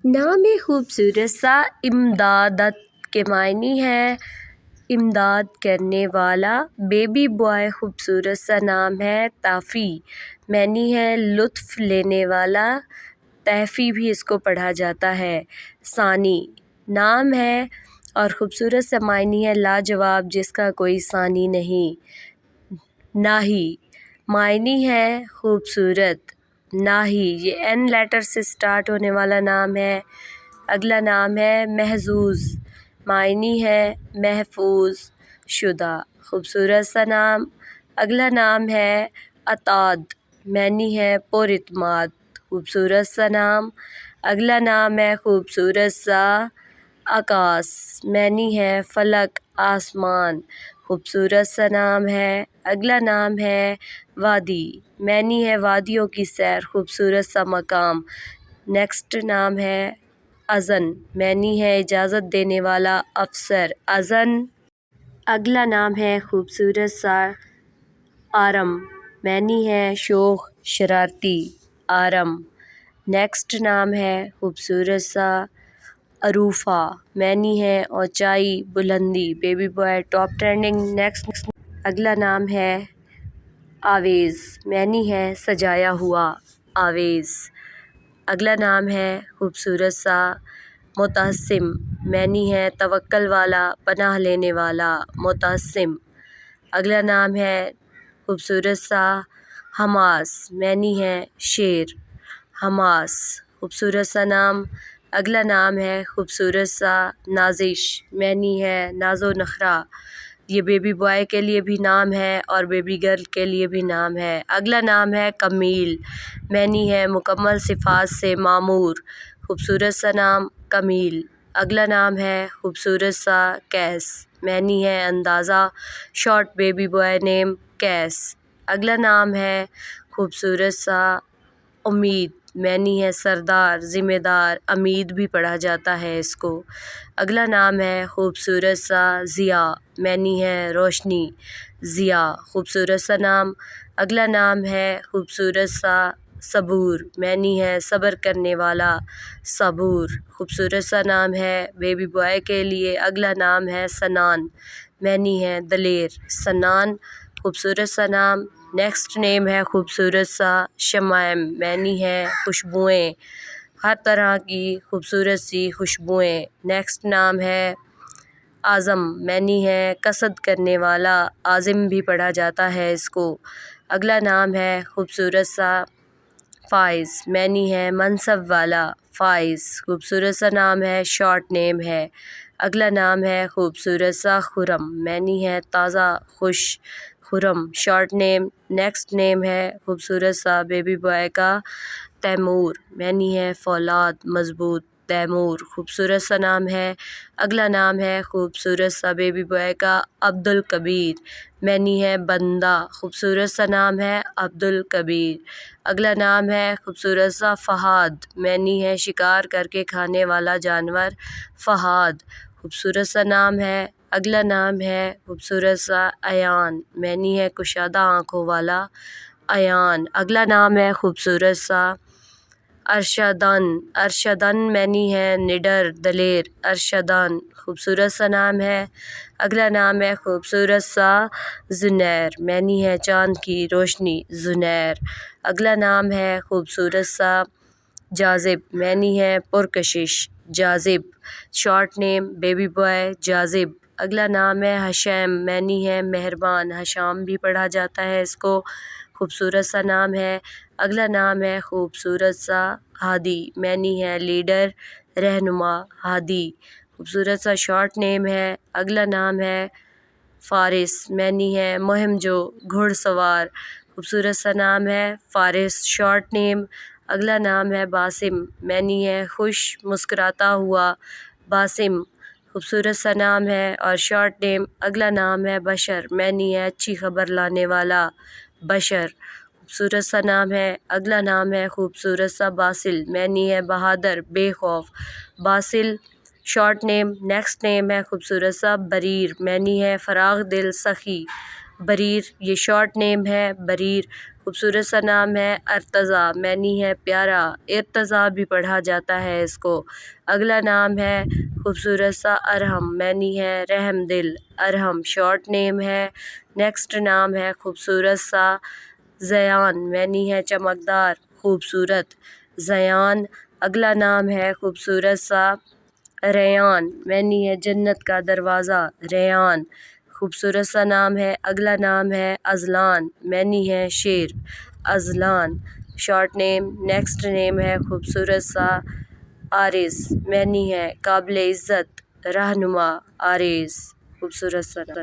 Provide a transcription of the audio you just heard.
نام خوبصورت سا امدادت کے معنی ہے امداد کرنے والا۔ بیبی بوائے خوبصورت سا نام ہے تافی، معنی ہے لطف لینے والا، تحفی بھی اس کو پڑھا جاتا ہے۔ ثانی نام ہے اور خوبصورت سا معنی ہے لاجواب جس کا کوئی ثانی نہیں۔ ناہی معنی ہے خوبصورت، ناہی یہ این لیٹر سے سٹارٹ ہونے والا نام ہے۔ اگلا نام ہے محظوظ، معنی ہے محفوظ شدہ، خوبصورت سا نام۔ اگلا نام ہے عتاد، معنی ہے پر اعتماد، خوبصورت سا نام۔ اگلا نام ہے خوبصورت سا آکاش، معنی ہے فلک آسمان، خوبصورت سا نام ہے۔ اگلا نام ہے وادی، معنی ہے وادیوں کی سیر، خوبصورت سا مقام۔ نیکسٹ نام ہے اذن، معنی ہے اجازت دینے والا افسر، اذن۔ اگلا نام ہے خوبصورت سا آرم، معنی ہے شوخ شرارتی، آرم۔ نیکسٹ نام ہے خوبصورت سا عروفہ، معنی ہے اونچائی بلندی، baby boy top trending. Next اگلا نام ہے آویز، معنی ہے سجایا ہوا، آویز۔ اگلا نام ہے خوبصورت سا متعصم، معنی ہے توکل والا، پناہ لینے والا، متعصم۔ اگلا نام ہے خوبصورت سا حماس، معنی ہے شیر، حماس، خوبصورت سا نام۔ اگلا نام ہے خوبصورت سا نازش، معنی ہے ناز و نخرہ، یہ بیبی بوائے کے لیے بھی نام ہے اور بیبی گرل کے لیے بھی نام ہے۔ اگلا نام ہے کمیل، معنی ہے مکمل صفات سے معمور، خوبصورت سا نام کمیل۔ اگلا نام ہے خوبصورت سا قیس، معنی ہے اندازہ، شارٹ بیبی بوائے نیم قیس۔ اگلا نام ہے خوبصورت سا امید، معنی ہے سردار، ذمہ دار، امید بھی پڑھا جاتا ہے اس کو۔ اگلا نام ہے خوبصورت سا ضیاء، معنی ہے روشنی، ضیاء، خوبصورت سا نام۔ اگلا نام ہے خوبصورت سا صبور، معنی ہے صبر کرنے والا، صبور، خوبصورت سا نام ہے بیبی بوائے کے لیے۔ اگلا نام ہے سنان، معنی ہے دلیر، سنان، خوبصورت سا نام۔ نیکسٹ نیم ہے خوبصورت سا شمائم، معنی ہے خوشبوئیں، ہر طرح کی خوبصورت سی خوشبوئیں۔ نیکسٹ نام ہے عازم، معنی ہے قصد کرنے والا، عازم بھی پڑھا جاتا ہے اس کو۔ اگلا نام ہے خوبصورت سا فائز، معنی ہے منصب والا، فائز، خوبصورت سا نام ہے، شارٹ نیم ہے۔ اگلا نام ہے خوبصورت سا خرم، معنی ہے تازہ خوش، خرم، شارٹ نیم۔ نیکسٹ نیم ہے خوبصورت سا بیبی بوائے کا تیمور، معنی ہے فولاد مضبوط، تیمور، خوبصورت سا نام ہے۔ اگلا نام ہے خوبصورت سا بیبی بوائے کا عبدالکبیر، معنی ہے بندہ، خوبصورت سا نام ہے عبدالکبیر۔ اگلا نام ہے خوبصورت سا فہد، معنی ہے شکار کر کے کھانے والا جانور، فہد، خوبصورت سا نام ہے۔ اگلا نام ہے خوبصورت سا ایان، معنی ہے کشادہ آنکھوں والا، ایان۔ اگلا نام ہے خوبصورت سا ارشدان، ارشدان معنی ہے نڈر، دلیر، ارشدان، خوبصورت سا نام ہے۔ اگلا نام ہے خوبصورت سا زنیر، معنی ہے چاند کی روشنی، زنیر۔ اگلا نام ہے خوبصورت سا جاذب، معنی ہے پرکشش، جاذب، شارٹ نیم بیبی بوائے جاذب۔ اگلا نام ہے حشیم، معنی ہے مہربان، حشام بھی پڑھا جاتا ہے اس کو، خوبصورت سا نام ہے۔ اگلا نام ہے خوبصورت سا ہادی، معنی ہے لیڈر، رہنما، ہادی، خوبصورت سا شارٹ نیم ہے۔ اگلا نام ہے فارس، معنی ہے مہم جو، گھڑ سوار، خوبصورت سا نام ہے فارس، شارٹ نیم۔ اگلا نام ہے باسم، معنی ہے خوش مسکراتا ہوا، باسم، خوبصورت سا نام ہے اور شارٹ نیم۔ اگلا نام ہے بشر، معنی ہے اچھی خبر لانے والا، بشر، خوبصورت سا نام ہے۔ اگلا نام ہے خوبصورت سا باسل، معنی ہے بہادر، بے خوف، باسل، شارٹ نیم۔ نیکسٹ نیم ہے خوبصورت سا بریر، معنی ہے فراخ دل، سخی، بریر، یہ شارٹ نیم ہے بریر، خوبصورت سا نام ہے ارتضیٰ، معنی ہے پیارا، ارتضیٰ بھی پڑھا جاتا ہے اس کو۔ اگلا نام ہے خوبصورت سا ارحم، معنی ہے رحم دل، ارحم شارٹ نیم ہے۔ نیکسٹ نام ہے خوبصورت سا زیان، معنی ہے چمکدار، خوبصورت، زیان۔ اگلا نام ہے خوبصورت سا ریان، معنی ہے جنت کا دروازہ، ریان، خوبصورت سا نام ہے۔ اگلا نام ہے اذلان، معنی ہے شیر، اذلان شارٹ نیم۔ نیکسٹ نیم ہے خوبصورت سا عارض، معنی ہے قابل عزت، رہنما، عارض خوبصورت سا نام۔